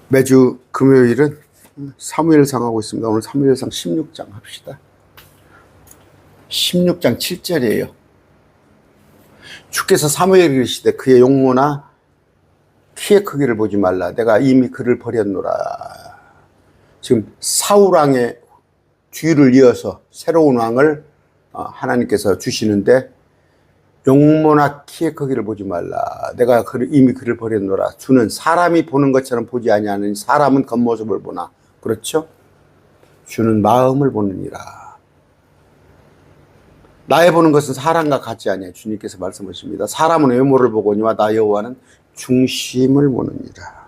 매주 금요일은 사무엘상 하고 있습니다. 오늘 사무엘상 16장 합시다. 16장 7절이에요. 주께서 사무엘에게 이르시되 그의 용모나 키의 크기를 보지 말라. 내가 이미 그를 버렸노라. 지금 사울왕의 뒤를 이어서 새로운 왕을 하나님께서 주시는데, 용모나 키의 크기를 보지 말라. 내가 이미 그를 버렸노라. 주는 사람이 보는 것처럼 보지 아니하느니 사람은 겉모습을 보나. 그렇죠? 주는 마음을 보느니라. 나의 보는 것은 사람과 같지 아니하여 주님께서 말씀하십니다. 사람은 외모를 보거니와 나 여호와는 중심을 보느니라.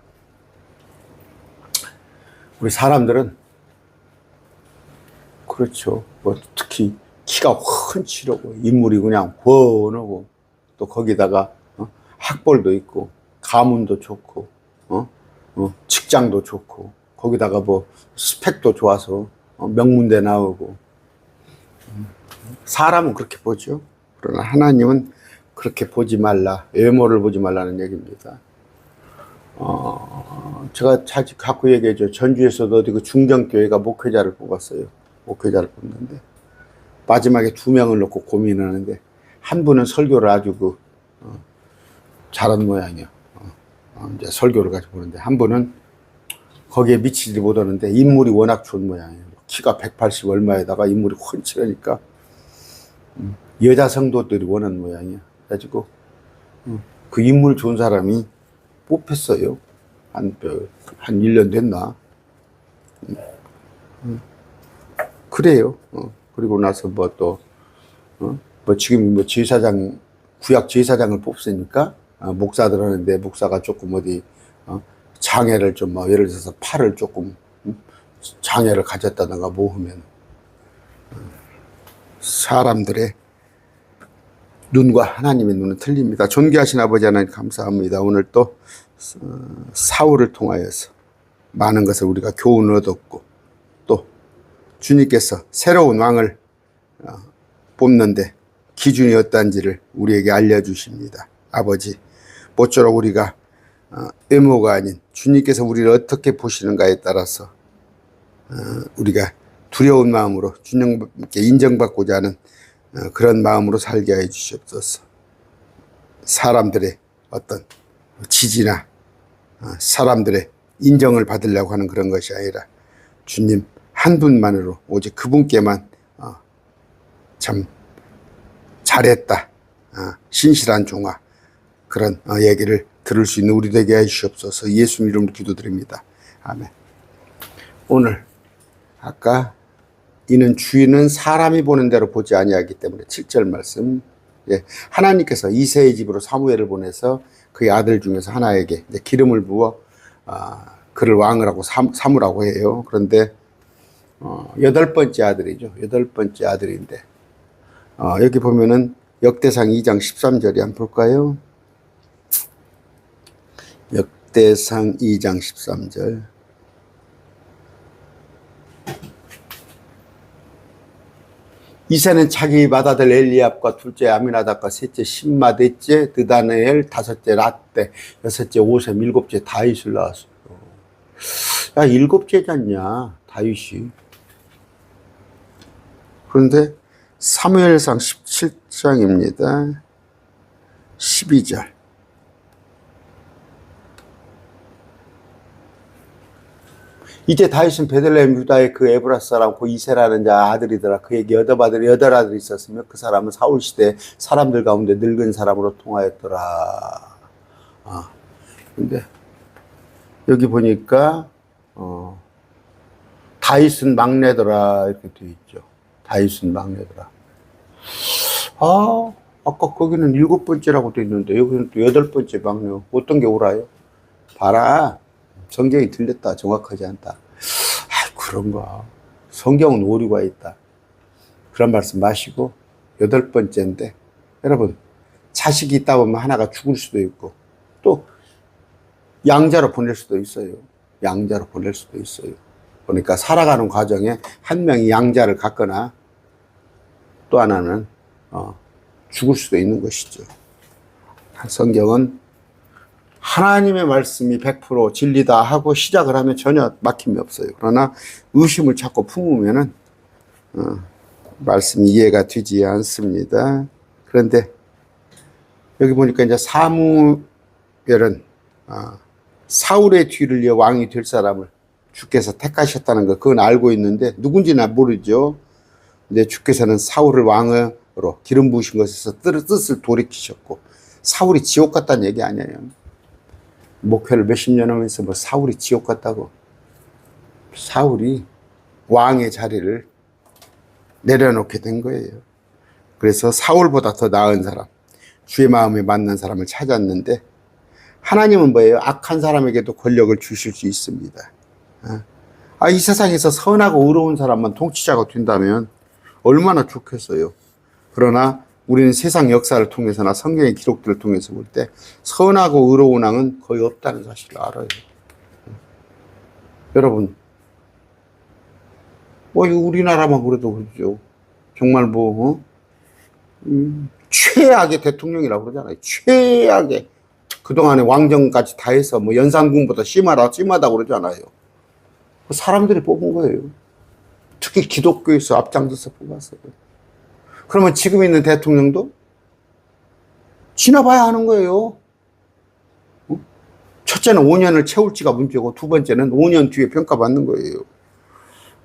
우리 사람들은 그렇죠. 특히 키가 훤칠하고 인물이 그냥 훤하고 또 거기다가 학벌도 있고 가문도 좋고 직장도 좋고 거기다가 스펙도 좋아서 명문대 나오고, 사람은 그렇게 보죠. 그러나 하나님은 그렇게 보지 말라. 외모를 보지 말라는 얘기입니다. 제가 자주 갖고 얘기하죠. 전주에서도 어디 그 중정교회가 목회자를 뽑았어요. 목회자를 뽑는데 마지막에 2명을 놓고 고민하는데, 한 분은 설교를 아주 잘한 모양이에요. 이제 설교를 가지고 보는데, 한 분은 거기에 미치지 못하는데 인물이 워낙 좋은 모양이에요. 키가 180 얼마에다가 인물이 훤칠하니까 여자 성도들이 원하는 모양이에요. 그래가지고 그 인물 좋은 사람이 뽑혔어요. 한 1년 됐나? 그래요. 그리고 나서 지금 제사장, 구약 제사장을 뽑으니까 목사들 하는데, 목사가 조금 장애를 좀 예를 들어서 팔을 조금 장애를 가졌다든가 하면 사람들의 눈과 하나님의 눈은 틀립니다. 존귀하신 아버지 하나님 감사합니다. 오늘 또 사울을 통하여서 많은 것을 우리가 교훈을 얻었고, 또 주님께서 새로운 왕을 뽑는데 기준이 어떤지를 우리에게 알려주십니다. 아버지, 모쪼록 우리가 외모가 아닌 주님께서 우리를 어떻게 보시는가에 따라서 우리가 두려운 마음으로 주님께 인정받고자 하는 그런 마음으로 살게 해 주시옵소서. 사람들의 어떤 지지나 사람들의 인정을 받으려고 하는 그런 것이 아니라 주님 한 분만으로, 오직 그분께만 참 잘했다, 신실한 종아, 그런 얘기를 들을 수 있는 우리 되게 해 주시옵소서. 예수 이름으로 기도드립니다. 아멘. 오늘 아까 이는 주인은 사람이 보는 대로 보지 아니하기 때문에 7절 말씀, 하나님께서 이새의 집으로 사무엘을 보내서 그의 아들 중에서 하나에게 기름을 부어 그를 왕을 하고 삼으라고 해요. 그런데 8번째 아들이죠. 8번째 아들인데, 여기 보면은 역대상 2장 13절이 한번 볼까요? 역대상 2장 13절. 이새는 자기 맏아들 엘리압과 둘째 아미나답과 셋째 심마, 넷째 느다네엘, 다섯째 랏대, 여섯째 오셈, 일곱째 다윗을 낳았어요. 야, 7째잖냐 다윗이. 그런데 사무엘상 17장입니다. 12절. 이제 다윗은 베들레헴 유다의 그 에브라 사람 그 이새라는 자 아들이더라. 그에게 여덟 아들이 있었으며 그 사람은 사울 시대 사람들 가운데 늙은 사람으로 통하였더라. 근데 여기 보니까 다윗은 막내더라 이렇게 되어 있죠. 다윗은 막내더라. 아까 거기는 7번째라고 되어 있는데 여기는 또 8번째 막내. 어떤 게 옳아요? 봐라. 성경이 틀렸다. 정확하지 않다. 그런가. 성경은 오류가 있다. 그런 말씀 마시고, 8번째인데, 여러분, 자식이 있다 보면 하나가 죽을 수도 있고, 또, 양자로 보낼 수도 있어요. 양자로 보낼 수도 있어요. 그러니까 살아가는 과정에 한 명이 양자를 갖거나, 또 하나는, 죽을 수도 있는 것이죠. 성경은 하나님의 말씀이 100% 진리다 하고 시작을 하면 전혀 막힘이 없어요. 그러나 의심을 자꾸 품으면은 말씀이 이해가 되지 않습니다. 그런데 여기 보니까 이제 사무엘은 사울의 뒤를 이어 왕이 될 사람을 주께서 택하셨다는 거 그건 알고 있는데 누군지는 모르죠. 근데 주께서는 사울을 왕으로 기름 부으신 것에서 뜻을 돌이키셨고 사울이 지옥 갔다는 얘기 아니에요. 목회를 몇십 년 하면서 뭐 사울이 지옥 갔다고. 사울이 왕의 자리를 내려놓게 된 거예요. 그래서 사울보다 더 나은 사람, 주의 마음에 맞는 사람을 찾았는데 하나님은 뭐예요? 악한 사람에게도 권력을 주실 수 있습니다. 이 세상에서 선하고 의로운 사람만 통치자가 된다면 얼마나 좋겠어요. 그러나 우리는 세상 역사를 통해서나 성경의 기록들을 통해서 볼 때 선하고 의로운 왕은 거의 없다는 사실을 알아요. 여러분, 우리나라만 그래도 그러죠. 정말 최악의 대통령이라고 그러잖아요. 최악의. 그동안에 왕정까지 다 해서 연산군보다 심하다고 그러잖아요. 사람들이 뽑은 거예요. 특히 기독교에서 앞장서서 뽑았어요. 그러면 지금 있는 대통령도 지나봐야 하는 거예요. 첫째는 5년을 채울지가 문제고 두 번째는 5년 뒤에 평가받는 거예요.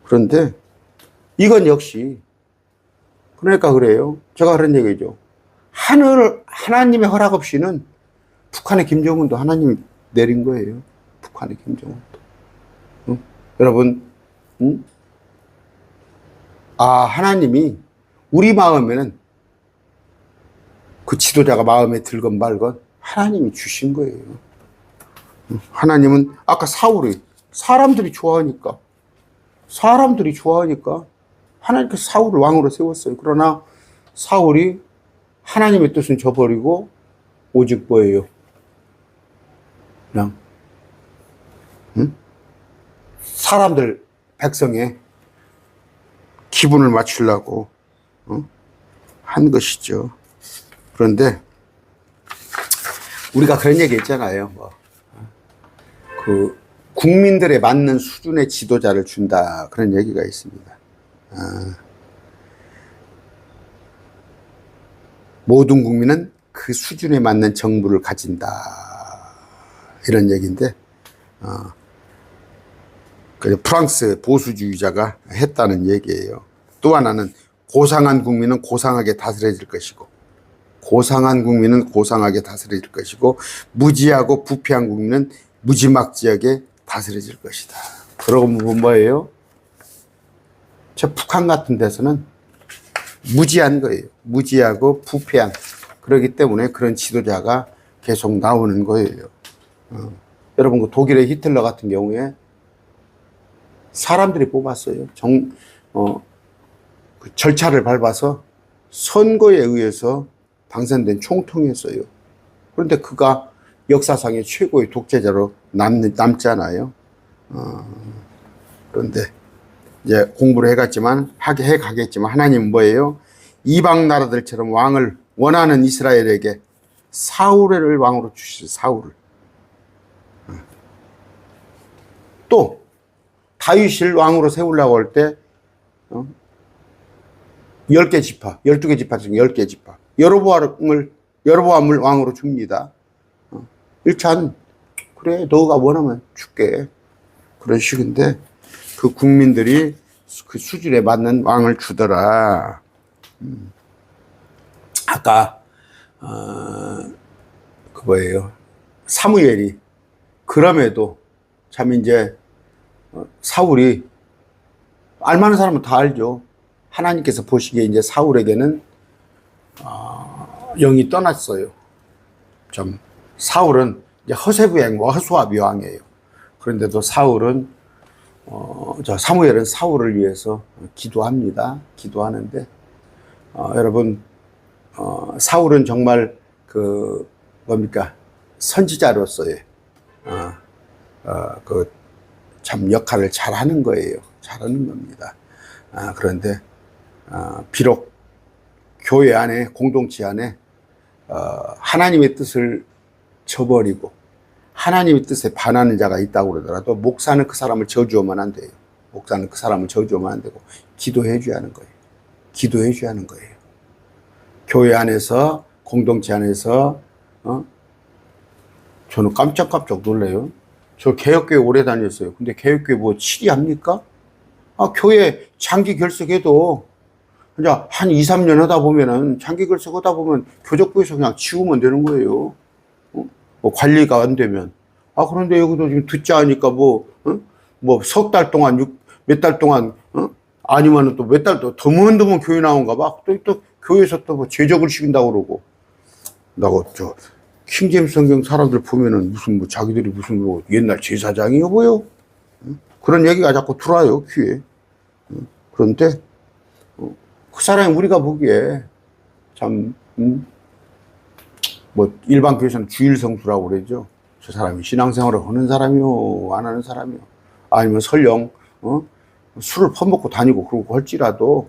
그런데 이건 역시 그러니까 그래요. 제가 그런 얘기죠. 하나님의 허락 없이는 북한의 김정은도 하나님이 내린 거예요. 북한의 김정은도. 여러분, 하나님이 우리 마음에는 그 지도자가 마음에 들건 말건 하나님이 주신 거예요. 하나님은 아까 사람들이 좋아하니까 하나님께서 사울을 왕으로 세웠어요. 그러나 사울이 하나님의 뜻은 저버리고 오직 뭐예요? 그냥 사람들 백성의 기분을 맞추려고 한 것이죠. 그런데 우리가 그런 얘기 했잖아요. 국민들에 맞는 수준의 지도자를 준다 그런 얘기가 있습니다. 모든 국민은 그 수준에 맞는 정부를 가진다 이런 얘기인데 프랑스 보수주의자가 했다는 얘기예요. 또 하나는 고상한 국민은 고상하게 다스려질 것이고 무지하고 부패한 국민은 무지막지하게 다스려질 것이다. 그러고 보면 뭐예요? 저 북한 같은 데서는 무지한 거예요. 무지하고 부패한. 그렇기 때문에 그런 지도자가 계속 나오는 거예요. 여러분, 그 독일의 히틀러 같은 경우에 사람들이 뽑았어요. 그 절차를 밟아서 선거에 의해서 당선된 총통이었어요. 그런데 그가 역사상의 최고의 독재자로 남잖아요. 그런데 이제 공부를 해가겠지만 하나님은 뭐예요? 이방 나라들처럼 왕을 원하는 이스라엘에게 사울을 왕으로 주시죠. 사울을. 또 다윗을 왕으로 세우려고 할 때 10개 지파, 12개 지파 중에 10개 지파 여로보암을 왕으로 줍니다. 1차는 그래 너가 원하면 줄게 그런 식인데 그 국민들이 그 수준에 맞는 왕을 주더라. 아까 그거예요. 사무엘이 그럼에도 참 이제 사울이 알만한 사람은 다 알죠. 하나님께서 보시기에 이제 사울에게는 영이 떠났어요. 좀 사울은 이제 허세부행 허수아비 왕이에요. 그런데도 사무엘은 사울을 위해서 기도하는데 여러분 사울은 정말 선지자로서의 참 역할을 잘하는 거예요. 잘하는 겁니다. 그런데 비록 교회 안에 공동체 안에 하나님의 뜻을 저버리고 하나님의 뜻에 반하는 자가 있다고 그러더라도 목사는 그 사람을 저주하면 안 돼요. 목사는 그 사람을 저주하면 안 되고 기도해 줘야 하는 거예요. 기도해 줘야 하는 거예요. 교회 안에서, 공동체 안에서, 저는 깜짝깜짝 놀라요. 저 개혁교회 오래 다녔어요. 근데 개혁교회 뭐 치리합니까? 교회 장기 결석해도 그냥 한 2, 3년 하다 보면은, 장기 결석하다 보면 교적부에서 그냥 지우면 되는 거예요. 뭐 관리가 안 되면. 그런데 여기도 지금 듣자 하니까 뭐 석 달 동안, 몇 달 동안, 아니면은 또 몇 달 또 드문드문 교회 나온가 봐. 또 교회에서 또 뭐 제적을 시킨다고 그러고. 나가 킹제임스 성경 사람들 보면은 무슨 뭐 자기들이 무슨 뭐 옛날 제사장이요 뭐요? 그런 얘기가 자꾸 들어와요, 귀에. 그런데 그 사람이 우리가 보기에 참 뭐 일반 교회에서는 주일 성수라고 그러죠. 저 사람이 신앙생활을 하는 사람이요, 안 하는 사람이요. 아니면 설령 술을 퍼먹고 다니고 그러고 할지라도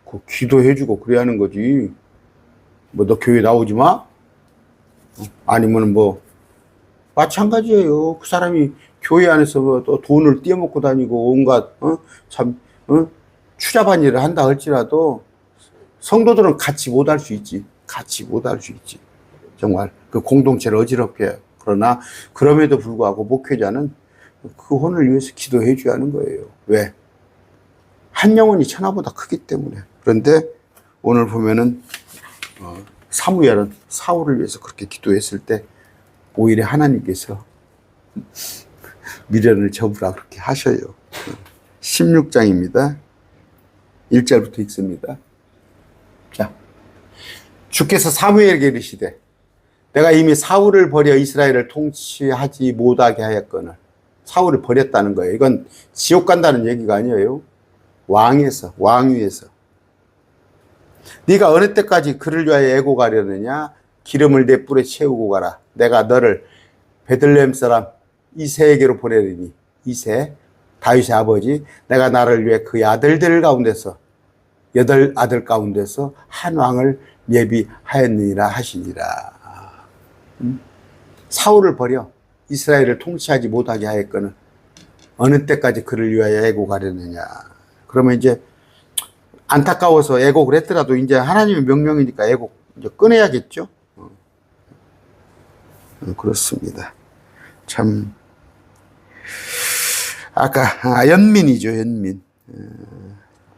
그 기도해주고 그래야 하는 거지. 뭐 너 교회 나오지 마? 아니면 뭐 마찬가지예요. 그 사람이 교회 안에서 뭐 또 돈을 떼어먹고 다니고 온갖 추잡한 일을 한다 할지라도 성도들은 같이 못 할 수 있지. 같이 못 할 수 있지. 정말 그 공동체를 어지럽게 해요. 그러나 그럼에도 불구하고 목회자는 그 혼을 위해서 기도해 줘야 하는 거예요. 왜? 한 영혼이 천하보다 크기 때문에. 그런데 오늘 보면은 사무엘은 사울을 위해서 그렇게 기도했을 때 오히려 하나님께서 미련을 접으라 그렇게 하셔요. 16장입니다. 1절부터 읽습니다. 자, 주께서 사무엘에게 이르시되 내가 이미 사울을 버려 이스라엘을 통치하지 못하게 하였거늘. 사울을 버렸다는 거예요. 이건 지옥 간다는 얘기가 아니에요. 왕위에서. 네가 어느 때까지 그를 위하여 애고가려느냐? 기름을 내 뿔에 채우고 가라. 내가 너를 베들레헴 사람 이새에게로 보내리니. 이새, 다윗의 아버지. 내가 나를 위해 그의 아들들 가운데서 8아들 가운데서 한 왕을 예비하였느니라 하시니라. 사울을 버려 이스라엘을 통치하지 못하게 하였거늘 어느 때까지 그를 위하여 애고가려느냐. 그러면 이제 안타까워서 애곡을 했더라도 이제 하나님의 명령이니까 애곡 이제 꺼내야겠죠. 그렇습니다. 참 아까 연민이죠. 연민.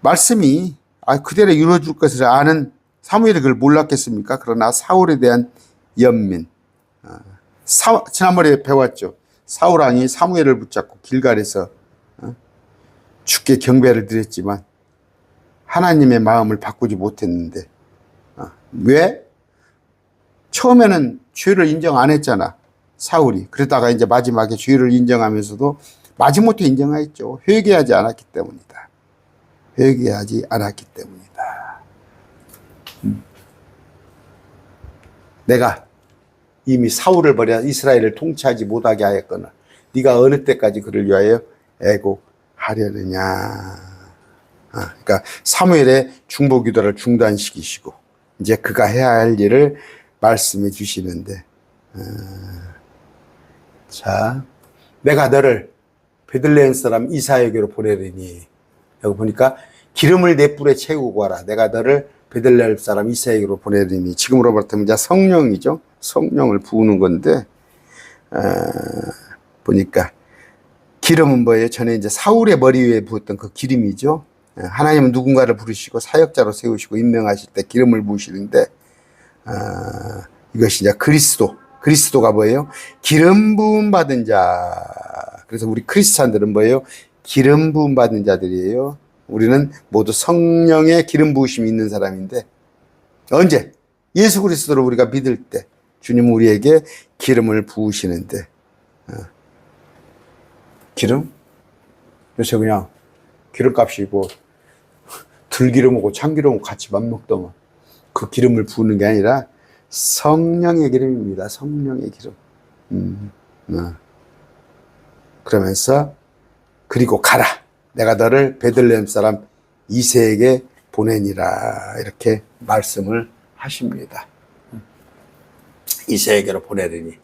말씀이 그대로 이루어질 것을 아는 사무엘이 그걸 몰랐겠습니까? 그러나 사울에 대한 연민. 지난번에 배웠죠. 사울왕이 사무엘을 붙잡고 길갈에서 주께 경배를 드렸지만 하나님의 마음을 바꾸지 못했는데 왜? 처음에는 죄를 인정 안 했잖아. 사울이. 그러다가 이제 마지막에 죄를 인정하면서도 마지못해 인정했죠. 회개하지 않았기 때문이다. 회개하지 않았기 때문이다. 내가 이미 사울을 버려 이스라엘을 통치하지 못하게 하였거늘 네가 어느 때까지 그를 위하여 애곡하려느냐. 그러니까 사무엘의 중보 기도를 중단시키시고 이제 그가 해야 할 일을 말씀해 주시는데, 자, 내가 너를 베들레헴 사람 이사에게로 보내리니. 여기 보니까 기름을 내 뿔에 채우고 가라. 내가 너를 베들레헴 사람 이사에게로 보내리니. 지금으로 말하면 이제 성령이죠. 성령을 부으는 건데, 보니까 기름은 뭐예요? 전에 이제 사울의 머리 위에 부었던 그 기름이죠. 하나님은 누군가를 부르시고 사역자로 세우시고 임명하실 때 기름을 부으시는데, 이것이 이제 그리스도가 뭐예요? 기름 부음 받은 자. 그래서 우리 크리스찬들은 뭐예요? 기름 부음 받은 자들이에요. 우리는 모두 성령의 기름 부으심이 있는 사람인데, 언제? 예수 그리스도를 우리가 믿을 때 주님은 우리에게 기름을 부으시는데, 기름? 요새 그냥 기름값이 뭐 들기름하고 참기름하고 같이 맞먹더만 그 기름을 부으는 게 아니라 성령의 기름입니다. 성령의 기름. 그러면서 그리고 가라. 내가 너를 베들레헴 사람 이새에게 보내니라. 이렇게 말씀을 하십니다. 이새에게로 보내리니.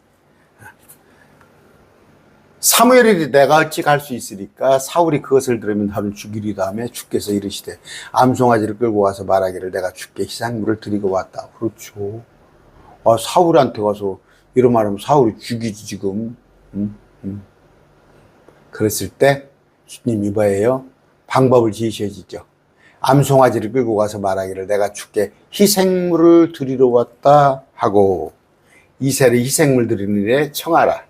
사무엘이 내가 어찌 갈 수 있으리까 사울이 그것을 들으면 나를 죽이리다 하며 주께서 이르시되 암송아지를 끌고 와서 말하기를 내가 주께 희생물을 드리고 왔다. 그렇죠. 사울한테 가서 이런 말하면 사울이 죽이지 지금. 그랬을 때 주님이 뭐예요? 방법을 제시해주죠. 암송아지를 끌고 가서 말하기를 내가 주께 희생물을 드리러 왔다 하고 이새를 희생물 드리는 일에 청하라.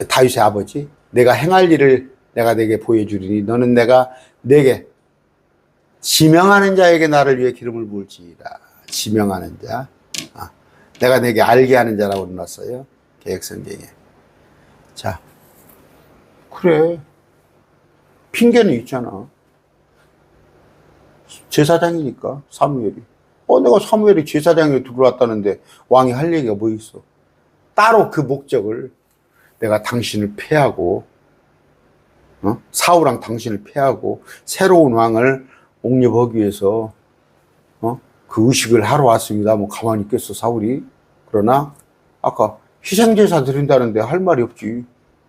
다윗의 아버지, 내가 행할 일을 내가 내게 보여주리니 너는 내게 지명하는 자에게 나를 위해 기름을 부을지이다. 지명하는 자. 내가 내게 알게 하는 자라고 넣었어요. 개혁성경에. 자, 그래. 핑계는 있잖아. 제사장이니까, 사무엘이. 내가 사무엘이 제사장에 들어왔다는데 왕이 할 얘기가 뭐 있어? 따로 그 목적을 내가 당신을 패하고, 사울왕 당신을 패하고, 새로운 왕을 옹립하기 위해서, 그 의식을 하러 왔습니다. 뭐 가만히 있겠어, 사울이. 그러나, 아까 희생제사 드린다는데 할 말이 없지.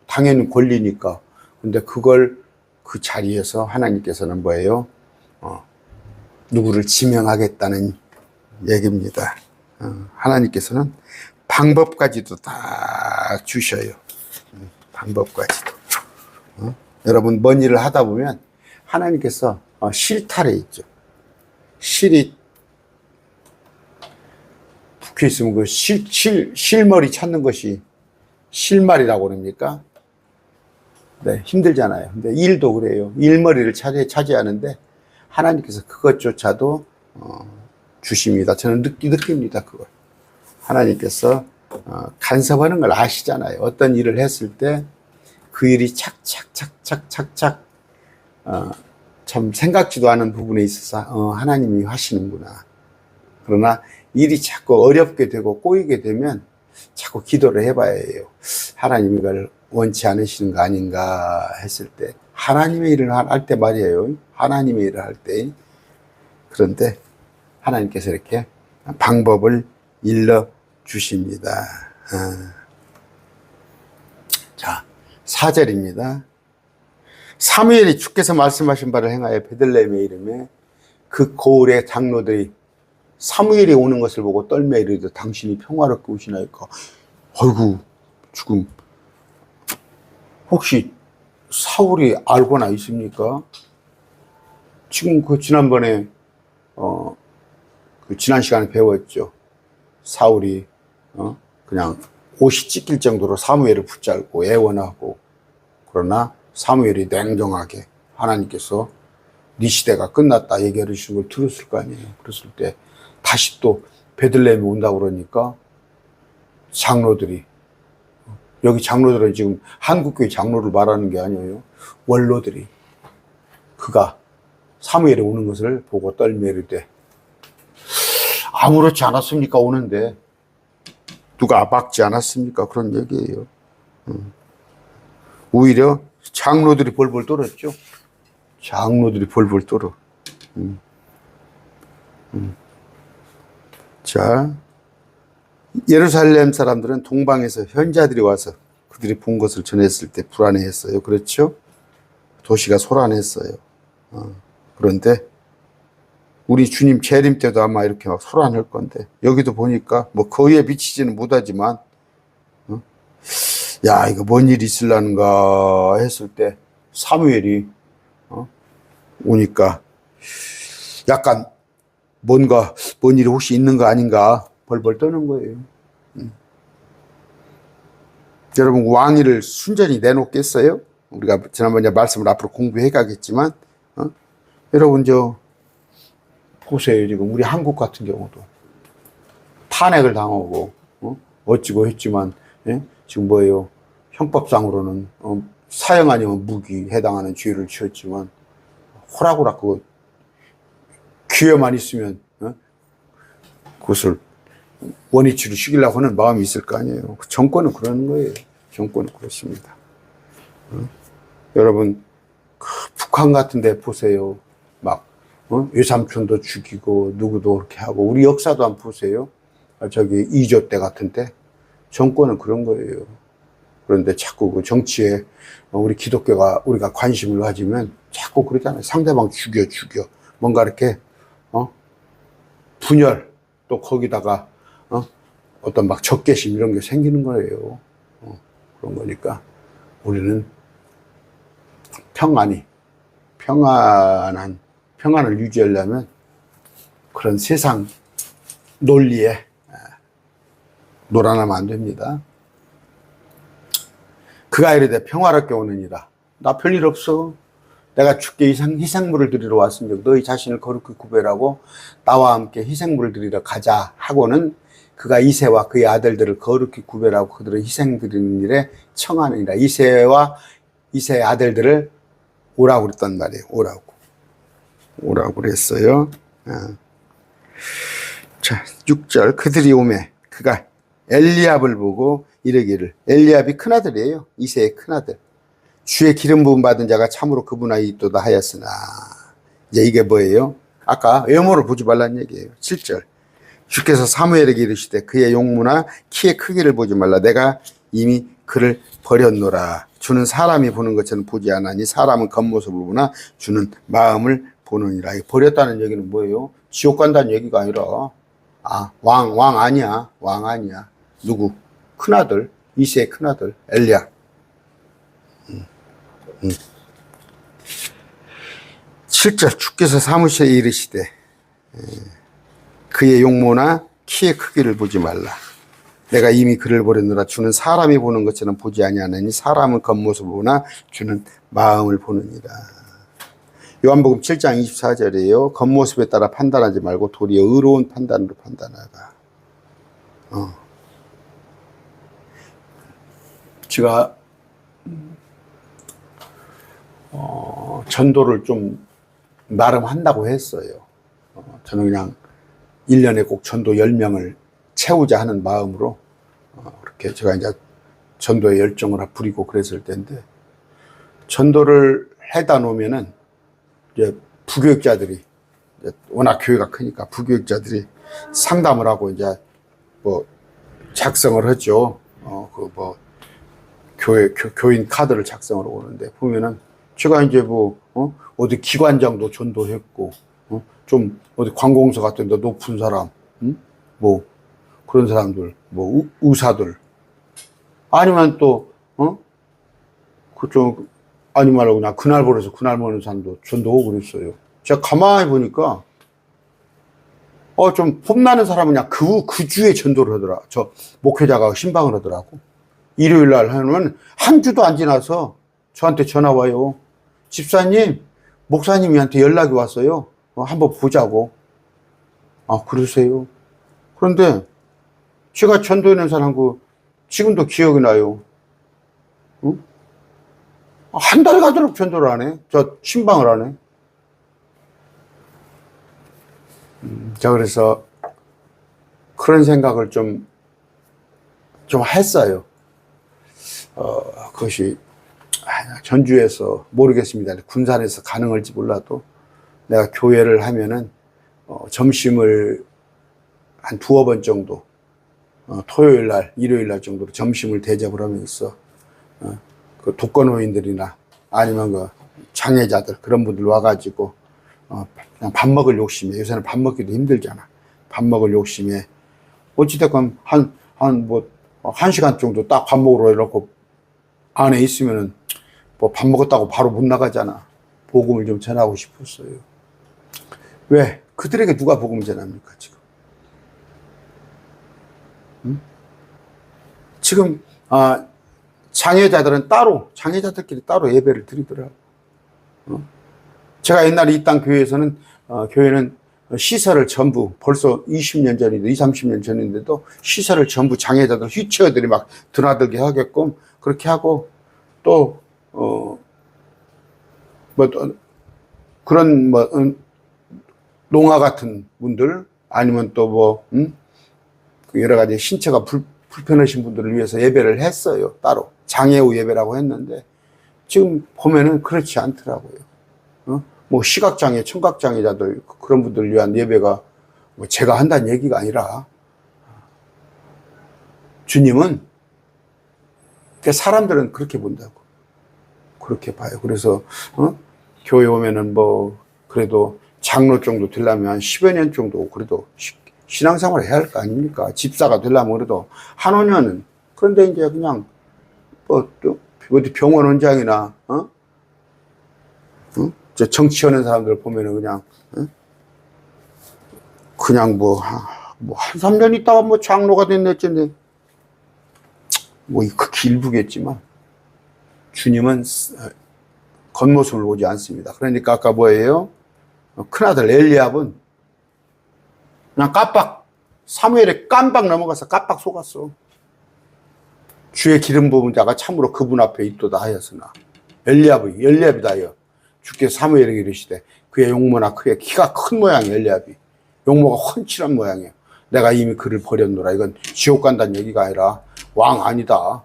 당연히 권리니까. 근데 그걸 그 자리에서 하나님께서는 뭐예요? 누구를 지명하겠다는 얘기입니다. 하나님께서는 방법까지도 다 주셔요. 방법까지도. 여러분, 뭔 일을 하다 보면 하나님께서 실타래 있죠. 실이 북혀 있으면 그 실머리 찾는 것이 실말이라고 그럽니까? 네, 힘들잖아요. 근데 일도 그래요. 일머리를 차지하는데 하나님께서 그것조차도 주십니다. 저는 느낍니다. 그걸. 하나님께서 간섭하는 걸 아시잖아요. 어떤 일을 했을 때 그 일이 착착 참 생각지도 않은 부분에 있어서 하나님이 하시는구나. 그러나 일이 자꾸 어렵게 되고 꼬이게 되면 자꾸 기도를 해봐야 해요. 하나님이 이걸 원치 않으시는 거 아닌가 했을 때 하나님의 일을 할 때 말이에요. 하나님의 일을 할 때. 그런데 하나님께서 이렇게 방법을 일러 주십니다. 자, 4절입니다. 사무엘이 주께서 말씀하신 바를 행하여 베들레헴의 이름에 그 고을의 장로들이 사무엘이 오는 것을 보고 떨며 이르되 당신이 평화롭게 오시나이까. 아이고, 지금 혹시 사울이 알고나 있습니까? 지금 지난번에 지난 시간에 배웠죠. 사울이 그냥 옷이 찢길 정도로 사무엘을 붙잡고 애원하고, 그러나 사무엘이 냉정하게 하나님께서 네 시대가 끝났다 얘기하시는 걸 들었을 거 아니에요. 그랬을 때 다시 또 베들레헴에 온다고 그러니까 장로들이, 여기 장로들은 지금 한국교회 장로를 말하는 게 아니에요. 원로들이 그가 사무엘에 오는 것을 보고 떨며 이르되 아무렇지 않았습니까? 오는데 누가 막지 않았습니까? 그런 얘기예요. 오히려 장로들이 벌벌 떨었죠. 장로들이 벌벌 떨어. 자, 예루살렘 사람들은 동방에서 현자들이 와서 그들이 본 것을 전했을 때 불안해했어요. 그렇죠? 도시가 소란했어요. 그런데 우리 주님 재림 때도 아마 이렇게 막 소란할 건데, 여기도 보니까 뭐 거의에 미치지는 못하지만 야, 이거 뭔 일이 있을라는가 했을 때 사무엘이 오니까 약간 뭔 일이 혹시 있는 거 아닌가 벌벌 떠는 거예요. 여러분, 왕위를 순전히 내놓겠어요? 우리가 지난번에 말씀을 앞으로 공부해 가겠지만, 여러분, 보세요. 지금 우리 한국 같은 경우도 탄핵을 당하고, 어찌고 했지만, 예? 지금 뭐예요? 형법상으로는, 사형 아니면 무기 해당하는 죄를 지었지만, 호락호락 그거, 기회만 있으면, 그것을 원위치로 시키려고 하는 마음이 있을 거 아니에요. 정권은 그러는 거예요. 정권은 그렇습니다. 여러분, 북한 같은 데 보세요. 막, 외삼촌도 죽이고, 누구도 그렇게 하고, 우리 역사도 한번 보세요. 저기, 2조 때 같은 때. 정권은 그런 거예요. 그런데 자꾸 그 정치에 우리 기독교가 우리가 관심을 가지면 자꾸 그러잖아요. 상대방 죽여. 뭔가 이렇게, 분열, 또 거기다가, 어떤 막 적개심 이런 게 생기는 거예요. 그런 거니까 우리는 평안을 유지하려면 그런 세상 논리에 놀아나면 안 됩니다. 그가 이르되 평화롭게 오느니라. 나 별일 없어. 내가 주께 희생물을 드리러 왔으니 너희 자신을 거룩히 구별하고 나와 함께 희생물을 드리러 가자 하고는 그가 이새와 그의 아들들을 거룩히 구별하고 그들을 희생 드리는 일에 청하느니라. 이새와 이새의 아들들을 오라고 그랬단 말이에요. 오라고 그랬어요. 자, 6절. 그들이 오매 그가 엘리압을 보고 이르기를, 엘리압이 큰아들이에요. 이새의 큰아들. 주의 기름 부음 받은 자가 참으로 그분 아이 있도다 하였으나. 이제 이게 뭐예요? 아까 외모를 보지 말라는 얘기예요. 7절. 주께서 사무엘에게 이르시되 그의 용모나 키의 크기를 보지 말라. 내가 이미 그를 버렸노라. 주는 사람이 보는 것처럼 보지 않으니 사람은 겉모습을 보나 주는 마음을 보느니라. 버렸다는 얘기는 뭐예요? 지옥 간다는 얘기가 아니라 왕 아니야. 왕 아니야. 누구? 큰아들, 이새의 큰아들 엘리압. 7절. 주께서 사무실에 이르시되 그의 용모나 키의 크기를 보지 말라. 내가 이미 그를 버렸노라. 주는 사람이 보는 것처럼 보지 아니하느니 사람은 겉모습을 보나 주는 마음을 보느니라. 요한복음 7장 24절이에요. 겉모습에 따라 판단하지 말고 도리어 의로운 판단으로 판단하라. 제가 전도를 좀 나름 한다고 했어요. 저는 그냥 1년에 꼭 전도 10명을 채우자 하는 마음으로 그렇게 제가 이제 전도에 열정을 부리고 그랬을 때인데, 전도를 해다 놓으면은 이제 부교육자들이, 워낙 교회가 크니까 부교육자들이 상담을 하고 이제 뭐 작성을 했죠. 교인 카드를 작성을 오는데 보면은 제가 이제 어디 기관장도 전도했고, 좀 어디 관공서 같은 데 높은 사람, 그런 사람들, 의사들, 아니면 또, 아니 말고 그냥 그날 버려서 그날 먹는 사람도 전도하고 그랬어요. 제가 가만히 보니까, 좀 폼나는 사람은 그냥 그 주에 전도를 하더라. 저 목회자가 신방을 하더라고. 일요일 날 하면 한 주도 안 지나서 저한테 전화 와요. 집사님, 목사님한테 연락이 왔어요. 한번 보자고. 그러세요? 그런데 제가 전도하는 사람 지금도 기억이 나요. 한 달 가도록 전도를 안 해. 저 신방을 안 해. 자, 그래서 그런 생각을 좀 했어요. 그것이 전주에서 모르겠습니다. 군산에서 가능할지 몰라도 내가 교회를 하면은 점심을 한 2-번 정도, 토요일 날, 일요일 날 정도로 점심을 대접을 하면서 그 독거노인들이나 아니면 그 장애자들 그런 분들 와가지고 그냥 밥 먹을 욕심에, 요새는 밥 먹기도 힘들잖아. 밥 먹을 욕심에 어찌됐건 한 시간 정도 딱 밥 먹으러 이렇게 안에 있으면은 밥 먹었다고 바로 못 나가잖아. 복음을 좀 전하고 싶었어요. 왜? 그들에게 누가 복음을 전합니까, 지금? 지금, 장애자들끼리 따로 예배를 드리더라고. 제가 옛날에 이 땅 교회에서는, 교회는 시설을 전부 벌써 20년 전인데, 30년 전인데도 시설을 전부 장애자들, 휠체어들이 막 드나들게 하게끔 그렇게 하고, 또, 농아 같은 분들, 아니면 또 여러 가지 신체가 불편하신 분들을 위해서 예배를 했어요. 따로. 장애우 예배라고 했는데, 지금 보면은 그렇지 않더라고요. 시각장애, 청각장애자들, 그런 분들을 위한 예배가 제가 한다는 얘기가 아니라, 주님은 그러니까 사람들은 그렇게 본다고. 그렇게 봐요. 그래서 교회 오면은 뭐 그래도 장로 정도 되려면 한 10여 년 정도 그래도 신앙생활을 해야 할 거 아닙니까? 집사가 되려면 그래도 한 5년은. 그런데 이제 그냥 뭐 또 어디 병원 원장이나 저 정치하는 사람들 보면은 그냥 뭐 한 3년 있다가 뭐 장로가 됐네 어쩐데 뭐 극히 일부겠지만 주님은 겉모습을 보지 않습니다. 그러니까 아까 뭐예요? 큰아들 엘리압은 그냥 깜빡 사무엘에 깜빡 넘어가서 깜빡 속았어. 주의 기름 부은 자가 참으로 그분 앞에 있도다 하였으나 엘리압이다 하여 주께서 사무엘에게 이르시되 그의 용모나 그의 키가 큰 모양이 엘리압이 용모가 훤칠한 모양이에요. 내가 이미 그를 버렸노라. 이건 지옥 간다는 얘기가 아니라 왕 아니다.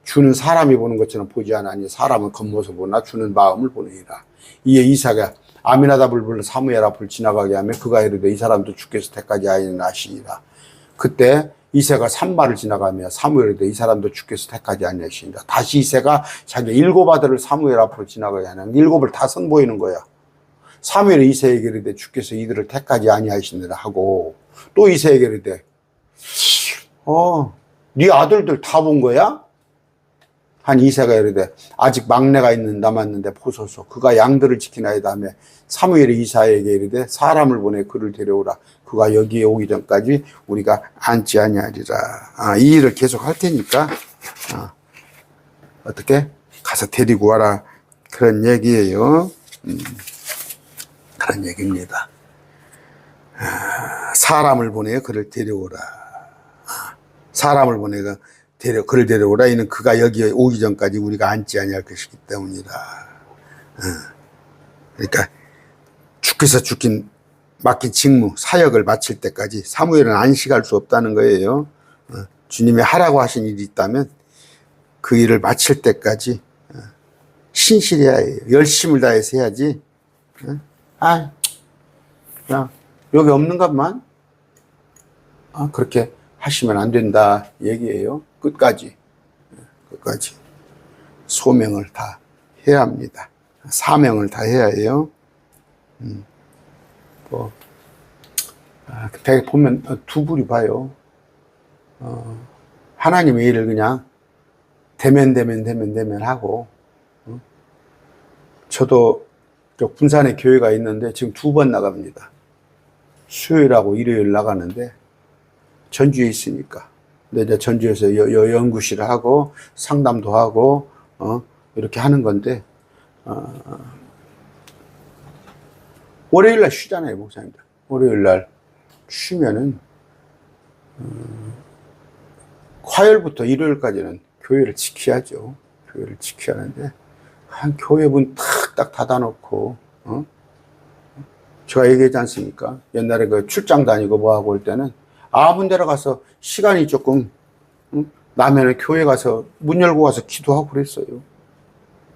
주는 사람이 보는 것처럼 보지 않으니 사람은 겉모습 보나 주는 마음을 보느니라. 이에 이삭이 아미나답을 불러 사무엘 앞을 지나가게 하며 그가 이르되 이 사람도 주께서 택하지 아니하시니라. 그때 이새가 산마를 지나가며 사무엘이 이르되 이 사람도 주께서 택하지 아니하시니라. 다시 이새가 자기 7 아들을 사무엘 앞으로 지나가게 하는 7을 다 선보이는 거야. 사무엘이 이새에게 이르되 주께서 이들을 택하지 아니하시니라 하고 또 이새에게 이르되 네 아들들 다 본 거야? 한 이새가 이르되 아직 막내가 남았는데 보소서 그가 양들을 지키나이다 하며 사무엘이 이사에게 이르되 사람을 보내 그를 데려오라. 그가 여기에 오기 전까지 우리가 앉지 아니하리라. 이 일을 계속 할 테니까 어떻게 가서 데리고 와라. 그런 얘기예요. 그런 얘기입니다. 사람을 보내 그를 데려오라. 사람을 보내 그를 데려오라. 이는 그가 여기에 오기 전까지 우리가 앉지 아니할 것이기 때문이다. 그러니까 주께서 맡긴 직무, 사역을 마칠 때까지 사무엘은 안식할 수 없다는 거예요. 주님이 하라고 하신 일이 있다면 그 일을 마칠 때까지 신실히 해야 해요. 열심을 다해서 해야지. 그냥 여기 없는 것만 그렇게 하시면 안 된다 얘기예요. 끝까지 소명을 다 해야 합니다. 사명을 다 해야 해요. 되게 보면 두 부류 봐요. 하나님의 일을 그냥 대면 하고 저도 군산에 교회가 있는데 지금 2번 나갑니다. 수요일하고 일요일 나가는데 전주에 있으니까. 근데 이제 전주에서 연구실을 하고 상담도 하고 이렇게 하는 건데 월요일날 쉬잖아요, 목사님들. 월요일날 쉬면은 화요일부터 일요일까지는 교회를 지켜야죠. 교회를 지켜야 하는데 한 교회 문 탁 닫아놓고 제가 얘기하지 않습니까? 옛날에 그 출장 다니고 뭐하고 올 때는 아무 데나 가서 시간이 조금 나면은 교회 가서 문 열고 가서 기도하고 그랬어요.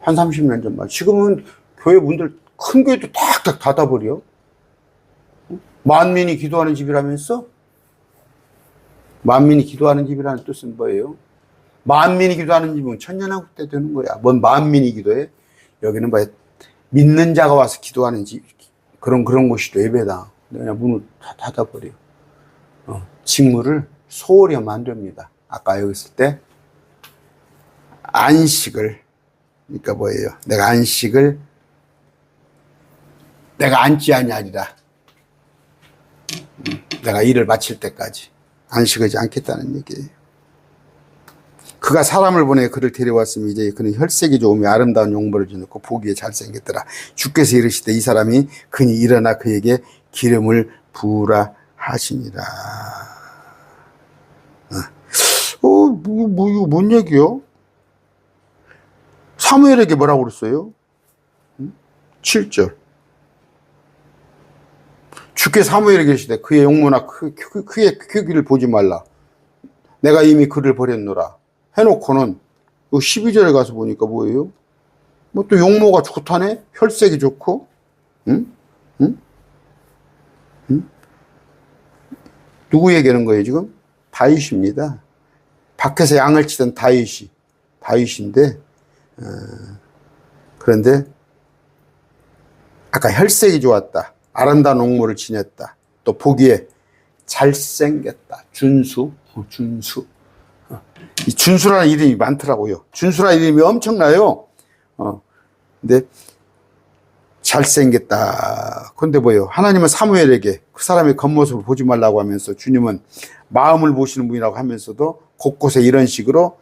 한 30년 전만. 지금은 교회 문들 큰 교회도 탁탁 닫아버려. 만민이 기도하는 집이라면서? 만민이 기도하는 집이라는 뜻은 뭐예요? 만민이 기도하는 집은 천년왕국 때 되는 거야. 뭔 만민이 기도해? 여기는 뭐 믿는 자가 와서 기도하는 집, 그런 곳이 예배당. 그냥 문을 다 닫아버려. 직무를 소홀히 하면 안 됩니다. 아까 여기 있을 때 안식을, 그러니까 뭐예요? 내가 앉지 아니하리라. 내가 일을 마칠 때까지 안식하지 않겠다는 얘기예요. 그가 사람을 보내 그를 데려왔으면 이제 그는 혈색이 좋으며 아름다운 용모를 지녔고 보기에 잘생겼더라. 주께서 이르시되 이 사람이 그니 일어나 그에게 기름을 부으라 하시니라. 이거 뭔 얘기요? 사무엘에게 뭐라고 그랬어요? 7절. 주께 사무엘에게 계시되 그의 용모나 그의 크기를 보지 말라. 내가 이미 그를 버렸노라. 해놓고는 12절에 가서 보니까 뭐예요? 뭐 또 용모가 좋다네? 혈색이 좋고, 누구 얘기하는 거예요, 지금? 다윗입니다. 밖에서 양을 치던 다윗이 다윗인데, 그런데 아까 혈색이 좋았다. 아름다운 옥모를 지녔다. 또 보기에 잘생겼다. 준수. 이 준수라는 이름이 많더라고요. 준수라는 이름이 엄청나요. 근데 잘생겼다. 근데 뭐예요? 하나님은 사무엘에게 그 사람의 겉모습을 보지 말라고 하면서 주님은 마음을 보시는 분이라고 하면서도 곳곳에 이런 식으로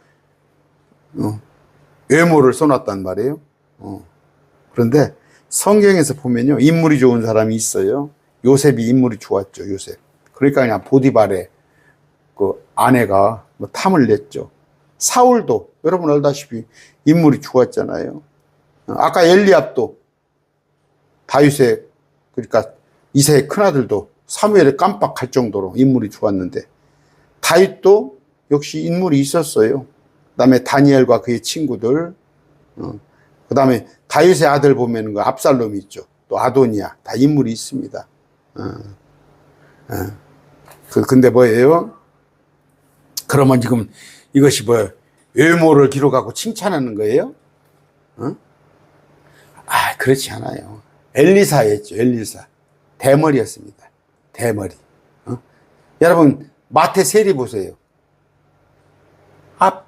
외모를 써놨단 말이에요. 그런데 성경에서 보면요, 인물이 좋은 사람이 있어요. 요셉이 인물이 좋았죠. 요셉. 그러니까 그냥 보디발의 그 아내가 뭐 탐을 냈죠. 사울도 여러분 알다시피 인물이 좋았잖아요. 아까 엘리압도 다윗의, 그러니까 이새의 큰아들도 사무엘을 깜빡할 정도로 인물이 좋았는데, 다윗도 역시 인물이 있었어요. 그 다음에 다니엘과 그의 친구들, 그 다음에 다윗의 아들 보면 그 압살롬이 있죠. 또 아도니아, 다 인물이 있습니다. 근데 뭐예요? 그러면 지금 이것이 뭐 외모를 기록하고 칭찬하는 거예요? 그렇지 않아요. 엘리사였죠. 엘리사. 대머리였습니다. 대머리. 여러분 마태 세리 보세요.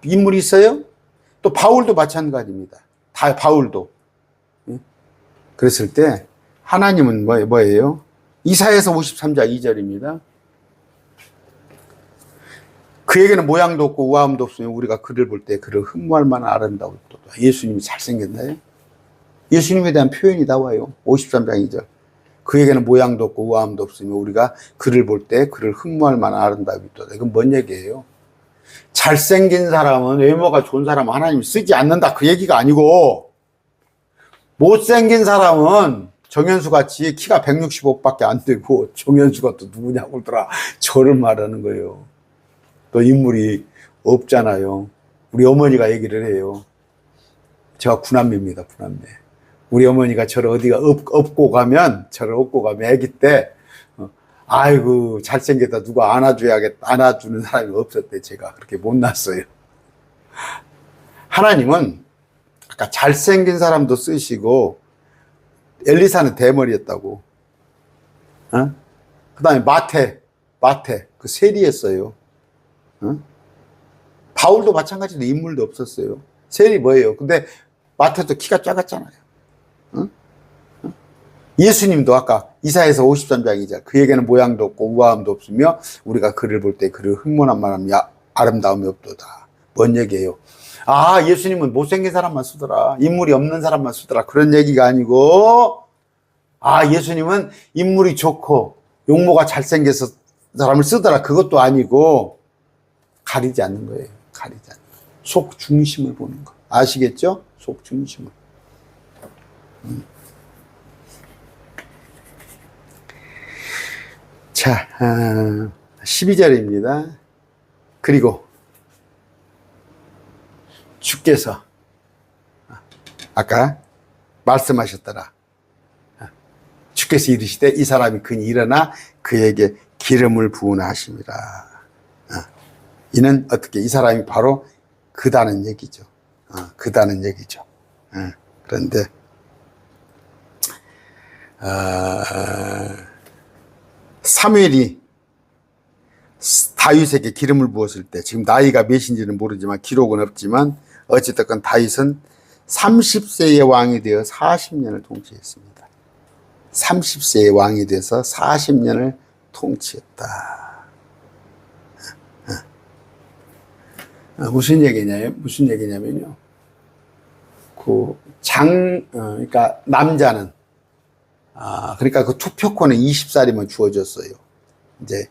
인물이 있어요? 또 바울도 마찬가지입니다. 다 바울도. 그랬을 때 하나님은 뭐예요? 이사야서 53장 2절입니다. 그에게는 모양도 없고 우아함도 없으며 우리가 그를 볼 때 그를 흠모할 만한 아름다울도다. 예수님이 잘생겼나요? 예수님에 대한 표현이 나와요. 53장 2절. 그에게는 모양도 없고 우아함도 없으며 우리가 그를 볼 때 그를 흠모할 만한 아름다울도다. 이건 뭔 얘기예요? 잘생긴 사람은, 외모가 좋은 사람은 하나님이 쓰지 않는다, 그 얘기가 아니고, 못생긴 사람은 정현수 같이 키가 165밖에 안 되고, 정현수가 또 누구냐고 그러더라. 저를 말하는 거예요. 또 인물이 없잖아요. 우리 어머니가 얘기를 해요. 제가 구남매입니다, 구남매. 우리 어머니가 저를 어디가 업고 가면, 아기 때, 아이고, 잘생겼다. 누가 안아주는 사람이 없었대. 제가 그렇게 못났어요. 하나님은 아까 잘생긴 사람도 쓰시고, 엘리사는 대머리였다고. 그 다음에 마태, 그 세리였어요. 바울도 마찬가지로 인물도 없었어요. 세리 뭐예요? 근데 마태도 키가 작았잖아요. 예수님도 아까 이사야서 53장 2절, 그에게는 모양도 없고 우아함도 없으며 우리가 그를 볼 때 그를 흠모한 만한 아름다움이 없도다. 뭔 얘기예요? 예수님은 못생긴 사람만 쓰더라, 인물이 없는 사람만 쓰더라, 그런 얘기가 아니고, 예수님은 인물이 좋고 용모가 잘생겨서 사람을 쓰더라, 그것도 아니고, 가리지 않는 거예요. 가리지 않는 거예요. 속 중심을 보는 거. 아시겠죠? 속 중심을. 자, 12절입니다. 그리고 주께서 아까 말씀하셨더라. 주께서 이르시되 이 사람이 그니 일어나 그에게 기름을 부으나 하심이라. 이는 어떻게, 이 사람이 바로 그다는 얘기죠. 그다는 얘기죠. 그런데 사무엘이 다윗에게 기름을 부었을 때, 지금 나이가 몇인지는 모르지만 기록은 없지만 어찌됐건 다윗은 30세의 왕이 되어 40년을 통치했습니다. 30세의 왕이 돼서 40년을 통치했다. 무슨 얘기냐면요. 그러니까 남자는, 그러니까 그 투표권은 20살이면 주어졌어요. 이제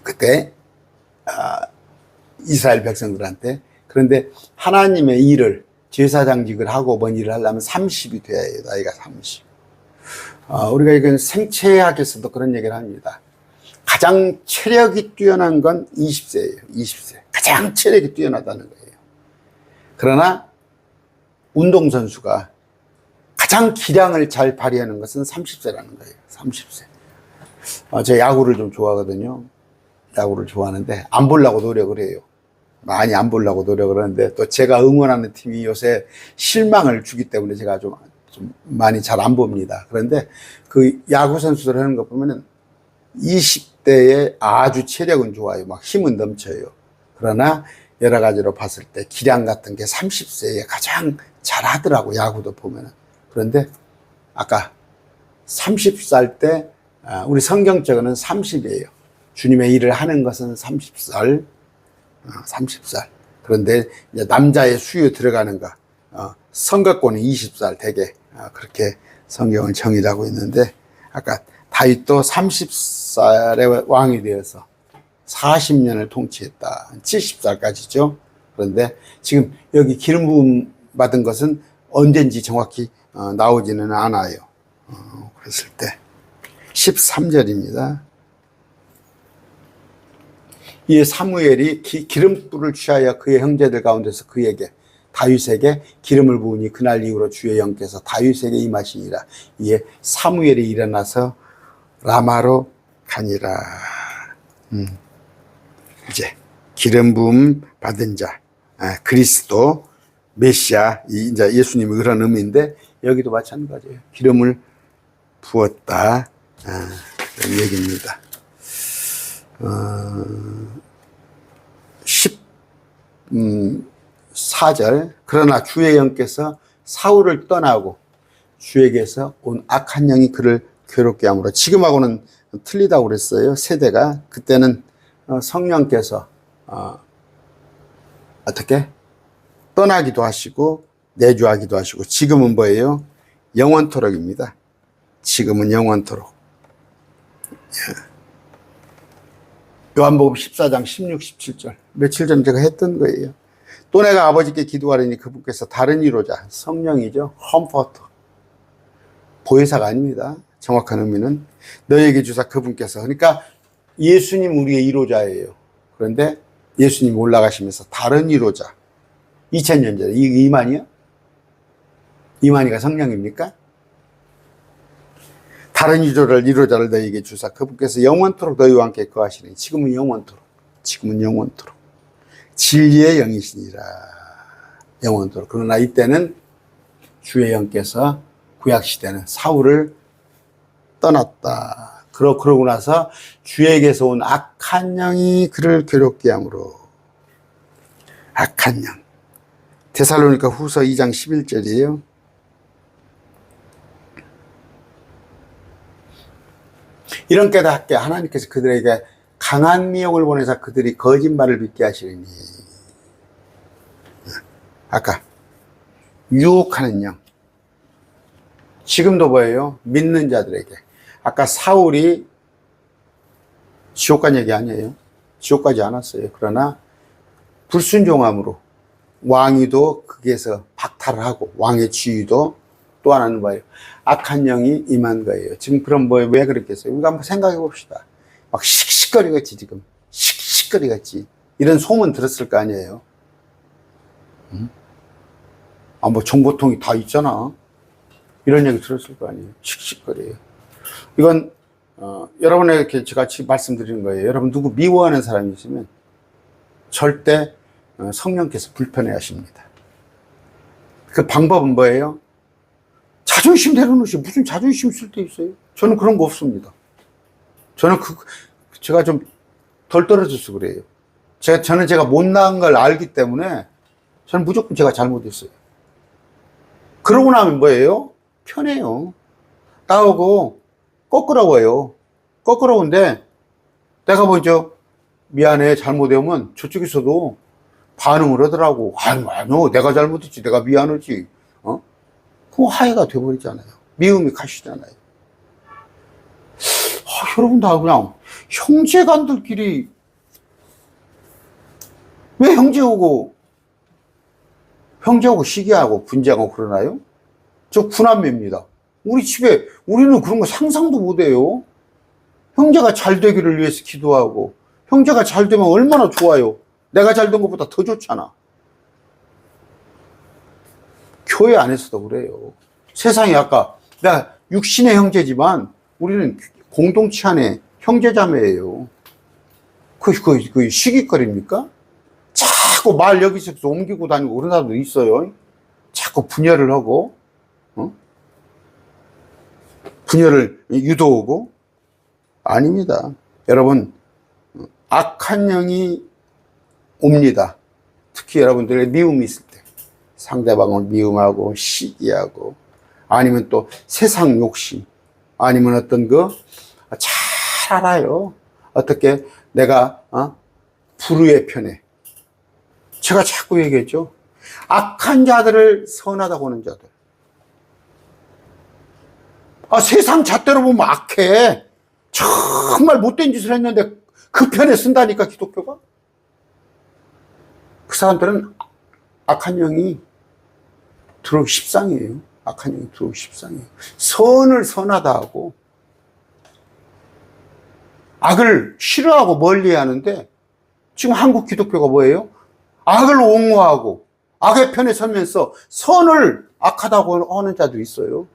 그때, 이스라엘 백성들한테. 그런데 하나님의 일을, 제사장직을 하고 뭔 일을 하려면 30이 돼야 해요. 나이가 30. 우리가 이건 생체학에서도 그런 얘기를 합니다. 가장 체력이 뛰어난 건 20세예요. 20세. 가장 체력이 뛰어나다는 거예요. 그러나 운동선수가 가장 기량을 잘 발휘하는 것은 30세라는 거예요. 30세. 제가 야구를 좀 좋아하거든요. 야구를 좋아하는데 안 보려고 노력을 해요. 많이 안 보려고 노력을 하는데 또 제가 응원하는 팀이 요새 실망을 주기 때문에 제가 좀 많이 잘 안 봅니다. 그런데 그 야구 선수들 하는 거 보면은 20대에 아주 체력은 좋아요. 막 힘은 넘쳐요. 그러나 여러 가지로 봤을 때 기량 같은 게 30세에 가장 잘하더라고, 야구도 보면은. 그런데 아까 30살 때 우리 성경적으로는 30이에요. 주님의 일을 하는 것은 30살. 30살. 그런데 이제 남자의 수요 들어가는 거, 성곽권은 20살 되게, 그렇게 성경을 정의하고 있는데, 아까 다윗도 30살에 왕이 되어서 40년을 통치했다. 70살까지죠. 그런데 지금 여기 기름 부음 받은 것은 언젠지 정확히 나오지는 않아요. 그랬을 때 13절입니다. 이 사무엘이 기름불을 취하여 그의 형제들 가운데서 그에게 다윗에게 기름을 부으니 그날 이후로 주의 영께서 다윗에게 임하시니라. 이에 사무엘이 일어나서 라마로 가니라. 이제 기름 부음 받은 자, 그리스도, 메시아, 이제 예수님의 그런 의미인데 여기도 마찬가지예요. 기름을 부었다, 그런 얘기입니다. 14절 그러나 주의 영께서 사울을 떠나고 주에게서 온 악한 영이 그를 괴롭게 하므로, 지금하고는 틀리다고 그랬어요. 세대가. 그때는 성령께서 어떻게 떠나기도 하시고 내주하기도 하시고, 지금은 뭐예요? 영원토록입니다. 지금은 영원토록. 요한복음 14장 16, 17절. 며칠 전 제가 했던 거예요. 또 내가 아버지께 기도하리니 그분께서 다른 위로자, 성령이죠. 컴포터. 보혜사가 아닙니다. 정확한 의미는 너에게 주사 그분께서. 그러니까 예수님 우리의 위로자예요. 그런데 예수님 올라가시면서 다른 위로자. 2000년 전에 이만희요? 이만희가 성령입니까? 다른 위로자를 너희에게 주사 그분께서 영원토록 너희와 함께 거하시니, 지금은 영원토록, 지금은 영원토록 진리의 영이시니라. 영원토록. 그러나 이때는 주의 영께서 구약시대는 사울을 떠났다. 그러고 나서 주에게서 온 악한 영이 그를 괴롭게 하므로. 악한 영. 데살로니가 후서 2장 11절이에요. 이런 깨닫게 하나님께서 그들에게 강한 미혹을 보내서 그들이 거짓말을 믿게 하시리니. 아까 유혹하는 영. 지금도 뭐예요? 믿는 자들에게. 아까 사울이 지옥 간 얘기 아니에요. 지옥 가지 않았어요. 그러나 불순종함으로 왕위도 거기에서 박탈을 하고, 왕의 지위도, 또 하나는 뭐예요? 악한 영이 임한 거예요. 지금 그럼 왜 그랬겠어요? 우리가 한번 생각해 봅시다. 막 씩씩거리겠지, 지금. 씩씩거리겠지. 이런 소문 들었을 거 아니에요? 뭐 정보통이 다 있잖아. 이런 얘기 들었을 거 아니에요? 씩씩거려요. 이건, 여러분에게 제가 말씀드리는 거예요. 여러분 누구 미워하는 사람이 있으면 절대 성령께서 불편해 하십니다. 그 방법은 뭐예요? 자존심 내려놓으시고. 무슨 자존심 쓸 데 있어요? 저는 그런 거 없습니다. 저는 제가 좀 덜 떨어져서 그래요. 저는 제가 못난 걸 알기 때문에 저는 무조건 제가 잘못했어요. 그러고 나면 뭐예요? 편해요. 나오고 껄끄러워요. 껄끄러운데 내가 먼저 미안해, 잘못하면 저쪽에서도 반응을 하더라고. 아니요, 내가 잘못했지, 내가 미안하지. 그럼 화해가 돼버리잖아요. 미움이 가시잖아요. 여러분 다 그냥 형제간들끼리 왜 형제하고 시기하고 분쟁하고 그러나요? 저 구남매입니다. 우리 집에 우리는 그런 거 상상도 못해요. 형제가 잘 되기를 위해서 기도하고, 형제가 잘 되면 얼마나 좋아요. 내가 잘 된 것보다 더 좋잖아. 교회 안에서도 그래요. 세상에 아까 내가 육신의 형제지만 우리는 공동체 안에 형제자매예요. 그 시기거리입니까? 자꾸 말 여기저기서 옮기고 다니고 그런 사람도 있어요. 자꾸 분열을 하고, 분열을 유도하고. 아닙니다. 여러분, 악한 영이 옵니다. 특히 여러분들의 미움이 있을 때. 상대방을 미움하고, 시기하고, 아니면 또 세상 욕심, 아니면 어떤 잘 알아요. 어떻게 내가, 불의의 편에. 제가 자꾸 얘기했죠. 악한 자들을 선하다고 하는 자들. 세상 잣대로 보면 악해. 정말 못된 짓을 했는데 그 편에 쓴다니까, 기독교가. 그 사람들은 악한 영이 들어오기 십상이에요. 악한 영이 들어오기 십상이에요. 선을 선하다 하고 악을 싫어하고 멀리 하는데, 지금 한국 기독교가 뭐예요? 악을 옹호하고 악의 편에 서면서 선을 악하다고 하는 자도 있어요.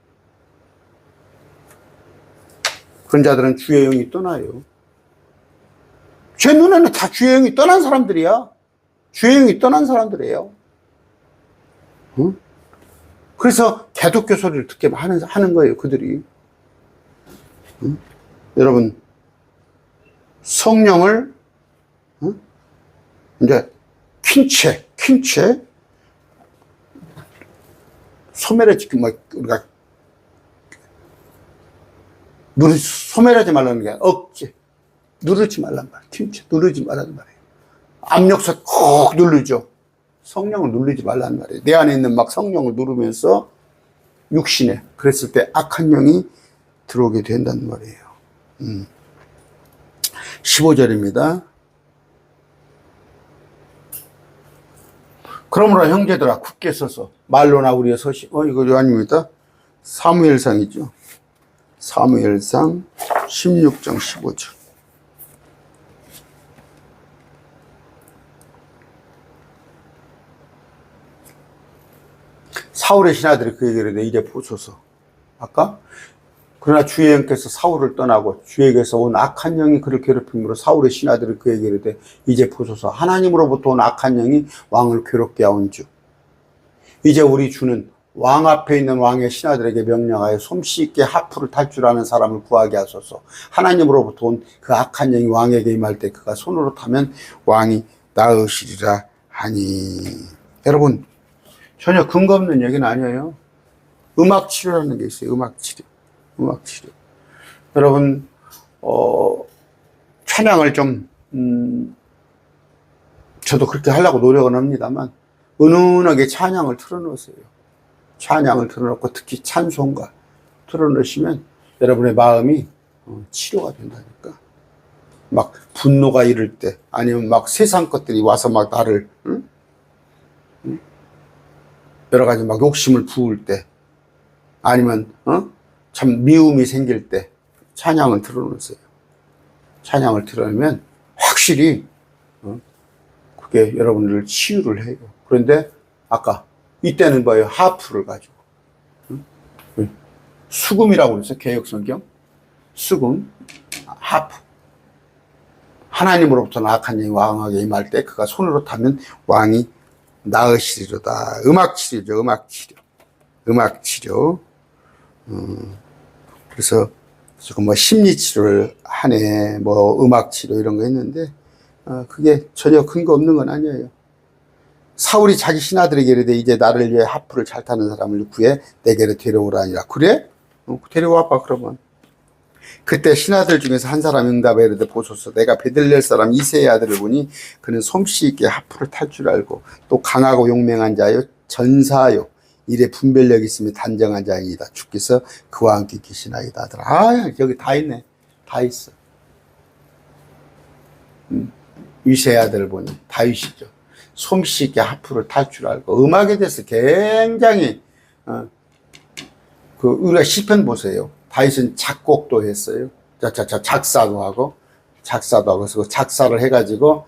그런 자들은 주의 영이 떠나요. 제 눈에는 다 주의 영이 떠난 사람들이야. 주의 영이 떠난 사람들이에요. 응? 그래서 개독교 소리를 듣게 하는 거예요, 그들이. 응? 여러분, 성령을, 이제, 퀸체, 소멸하지, 우리가, 소멸하지 말라는 게 억제. 누르지 말란 말이에요. 퀸체, 누르지 말라는 말이에요. 압력솥 콕 누르죠. 성령을 누르지 말란 말이에요. 내 안에 있는 막 성령을 누르면서 육신에, 그랬을 때 악한 영이 들어오게 된다는 말이에요. 15절입니다. 그러므로 형제들아 굳게 서서 말로나 우리의 서시, 이거 아닙니다. 사무엘상이죠. 사무엘상 16장 15절. 사울의 신하들이 그 얘기를 해. 이제 보소서. 아까? 그러나 주의 영께서 사울을 떠나고 주에게서 온 악한 영이 그를 괴롭힘으로 사울의 신하들이 그 얘기를 해. 이제 보소서. 하나님으로부터 온 악한 영이 왕을 괴롭게 하온 주. 이제 우리 주는 왕 앞에 있는 왕의 신하들에게 명령하여 솜씨 있게 하프를 탈 줄 아는 사람을 구하게 하소서. 하나님으로부터 온 그 악한 영이 왕에게 임할 때 그가 손으로 타면 왕이 나으시리라 하니. 여러분, 전혀 근거 없는 얘기는 아니에요. 음악 치료라는 게 있어요. 음악 치료. 여러분, 찬양을 좀, 저도 그렇게 하려고 노력은 합니다만, 은은하게 찬양을 틀어놓으세요. 찬양을 틀어놓고 특히 찬송가 틀어놓으시면 여러분의 마음이 치료가 된다니까. 막 분노가 이를 때, 아니면 막 세상 것들이 와서 막 나를, 여러 가지 막 욕심을 부을 때, 아니면, 참 미움이 생길 때, 찬양을 틀어놓으세요. 찬양을 틀어놓으면 확실히, 그게 여러분들을 치유를 해요. 그런데 아까, 이때는 뭐예요? 하프를 가지고. 수금이라고 그랬어요. 개역성경. 수금, 하프. 하나님으로부터 악한 영이 왕에게 임할 때 그가 손으로 타면 왕이 나으시리로다. 음악치료죠. 음악치료. 그래서 조금 심리치료를 하네, 음악치료 이런 거 했는데, 그게 전혀 근거 없는 건 아니에요. 사울이 자기 신하들에게 이르되 이제 나를 위해 하프를 잘 타는 사람을 구해 내게로 데려오라 하니라. 그래? 데려와봐 그러면. 그때 신하들 중에서 한 사람이 응답해 이르되 보소서 내가 베들레 사람 이새의 아들을 보니 그는 솜씨 있게 하프를 탈 줄 알고 또 강하고 용맹한 자요 전사요 일에 분별력이 있으며 단정한 자이다. 주께서 그와 함께 계시나이다 하더라. 여기 다 있네. 다 있어. 이새의 아들을 보니 다윗이죠. 솜씨 있게 하프를 탈 줄 알고 음악에 대해서 굉장히 우리가 시편 보세요. 다윗은 작곡도 했어요. 작사도 하고 그래서 그 작사를 해가지고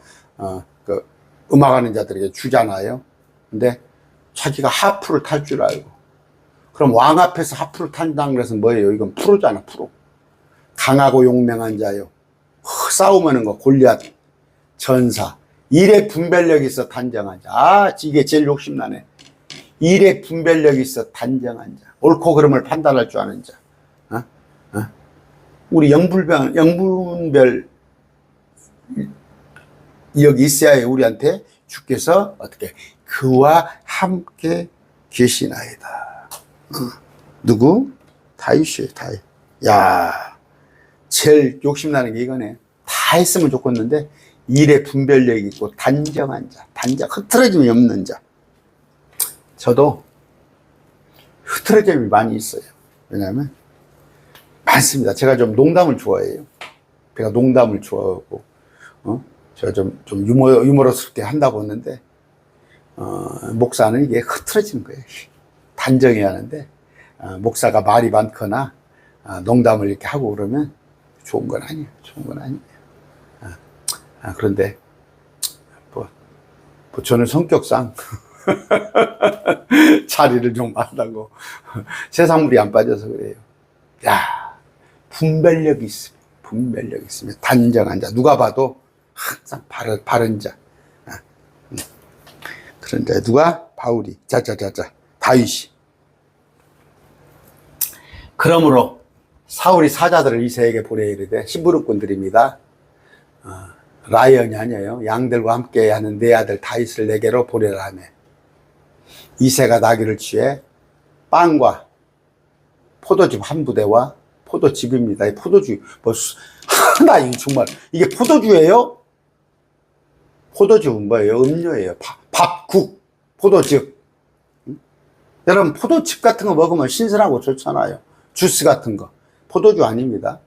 음악하는 자들에게 주잖아요. 근데 자기가 하프를 탈 줄 알고, 그럼 왕 앞에서 하프를 탄다는 것은 뭐예요? 이건 프로잖아, 프로. 강하고 용맹한 자요. 싸움하는 거, 골리앗, 전사, 일의 분별력이 있어 단정한 자. 아, 이게 제일 욕심나네. 일의 분별력이 있어 단정한 자. 옳고 그름을 판단할 줄 아는 자. 어? 어? 우리 영분별 여기 있어야 해. 우리한테 주께서 어떻게 그와 함께 계시나이다. 누구? 다윗이에요. 다윗. 야, 제일 욕심나는 게 이거네. 다 했으면 좋겠는데 일의 분별력이 있고 단정한 자, 흐트러짐이 없는 자. 저도 흐트러짐이 많이 있어요. 왜냐하면 많습니다. 제가 좀 농담을 좋아해요. 제가 농담을 좋아하고 제가 좀 유머러스럽게 한다고 했는데 목사는 이게 흐트러지는 거예요. 단정해야 하는데 목사가 말이 많거나 농담을 이렇게 하고 그러면 좋은 건 아니에요. 좋은 건 아니에요. 그런데 뭐 저는 성격상 자리를 좀 만나고 세상물이 안 빠져서 그래요. 야, 분별력이 있으면 단정한 자, 누가 봐도 항상 바른 자. 그런 자. 누가? 바울이. 다윗이. 그러므로 사울이 사자들을 이새에게 보내 이르되 심부름꾼들입니다. 라이언이 아니에요. 양들과 함께 하는 내 아들 다윗을 내게로 보내라 하며 이새가 나귀를 취해 빵과 포도즙 한 부대와 포도즙입니다. 이 포도주 뭐 하나 이거 정말 이게 포도주예요? 포도즙은 뭐예요? 음료예요. 밥, 국, 포도즙. 여러분 포도즙 같은 거 먹으면 신선하고 좋잖아요. 주스 같은 거. 포도주 아닙니다.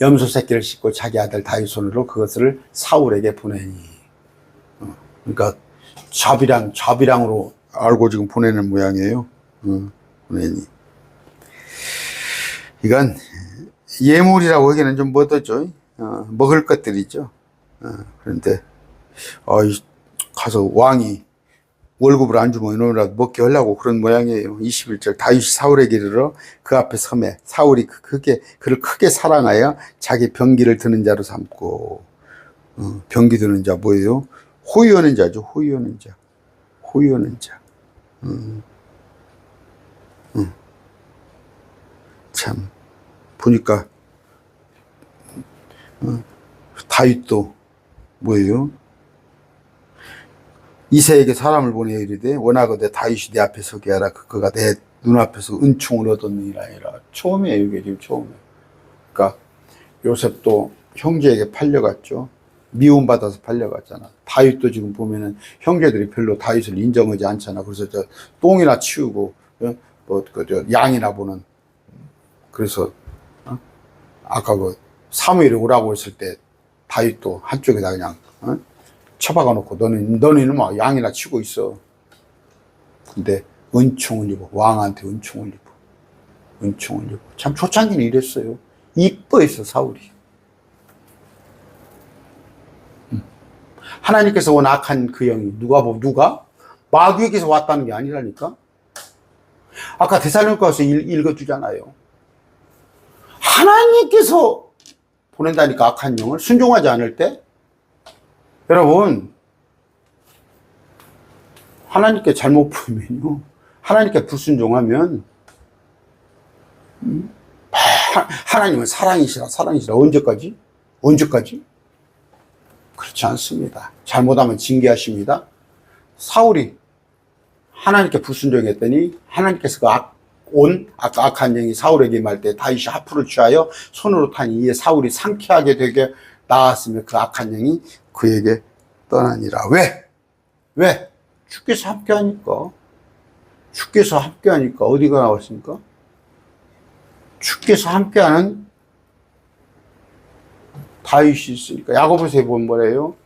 염소 새끼를 씻고 자기 아들 다윗 손으로 그것을 사울에게 보내니. 그러니까 자비랑으로 알고 지금 보내는 모양이에요. 보내니. 이건 예물이라고 하기는 좀 못하죠. 먹을 것들이죠. 그런데 가서 왕이 월급을 안 주면 이놈이라도 먹게 하려고 그런 모양이에요. 21절 다윗이 사울에게 이르러 그 앞에 섬에 사울이 그를 크게 사랑하여 자기 병기를 드는 자로 삼고 병기 드는 자 뭐예요? 호위하는 자죠. 호위하는 자. 참 보니까 다윗도 뭐예요? 이새에게 사람을 보내 이르되 원하거든 다윗이 내 앞에 서게 하라. 그가 내 눈앞에서 은총을 얻었느니라. 처음이에요. 이게 지금 처음이에요. 그러니까 요셉도 형제에게 팔려갔죠. 미움받아서 팔려갔잖아. 다윗도 지금 보면은 형제들이 별로 다윗을 인정하지 않잖아. 그래서 저 똥이나 치우고 양이나 보는. 그래서 아까 그 사무엘이 오라고 했을 때 다윗도 한쪽에다 그냥 처박아 놓고 너는 막 양이나 치고 있어. 근데 은총을 입어. 왕한테 은총을 입어. 참 초창기는 이랬어요. 이뻐했어 사울이. 하나님께서 온 악한 그 영이 누가? 마귀에게서 왔다는 게 아니라니까. 아까 데살로니가서 읽어주잖아요. 하나님께서 보낸다니까 악한 영을 순종하지 않을 때. 여러분 하나님께 잘못 보면요, 하나님께 불순종하면 하나님은 사랑이시라. 언제까지? 그렇지 않습니다. 잘못하면 징계하십니다. 사울이 하나님께 불순종했더니 하나님께서 악한 영이 사울에게 임할 때 다윗이 하프를 취하여 손으로 타니 이에 사울이 상쾌하게 되게 나았으며 그 악한 영이 그에게 떠나니라. 왜? 주께서 함께하니까 어디가 나왔습니까? 주께서 함께하는 다윗이 있으니까. 야고보서에 보면 뭐래요?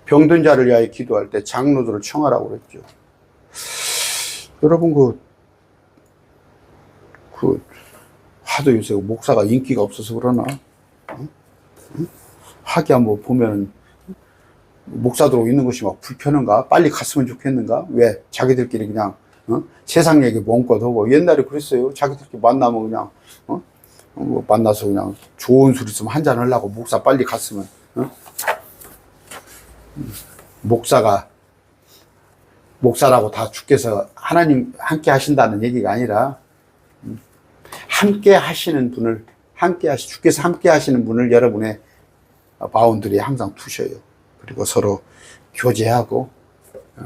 병든 자를 위하여 기도할 때 장로들을 청하라고 그랬죠. 여러분 하도 요새 목사가 인기가 없어서 그러나? 하기야 뭐 보면 목사들하고 있는 것이 막 불편한가? 빨리 갔으면 좋겠는가? 왜? 자기들끼리 그냥 세상 얘기 몽껏 하고. 옛날에 그랬어요. 자기들끼리 만나면 그냥 만나서 그냥 좋은 술 있으면 한잔 하려고 목사 빨리 갔으면 목사라고 다 주께서 하나님 함께 하신다는 얘기가 아니라 함께 하시는 분을 주께서 함께 하시는 분을 여러분의 바운드리에 항상 두셔요. 그리고 서로 교제하고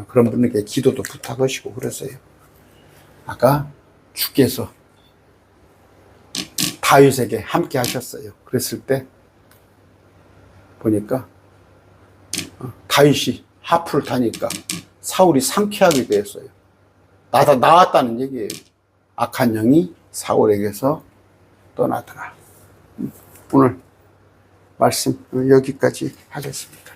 그런 분에게 기도도 부탁하시고 그러세요. 아까 주께서 다윗에게 함께 하셨어요. 그랬을 때 보니까 다윗이 하프를 타니까 사울이 상쾌하게 되었어요. 나왔다는 얘기예요. 악한 영이 사울에게서 떠나더라. 오늘 말씀 여기까지 하겠습니다.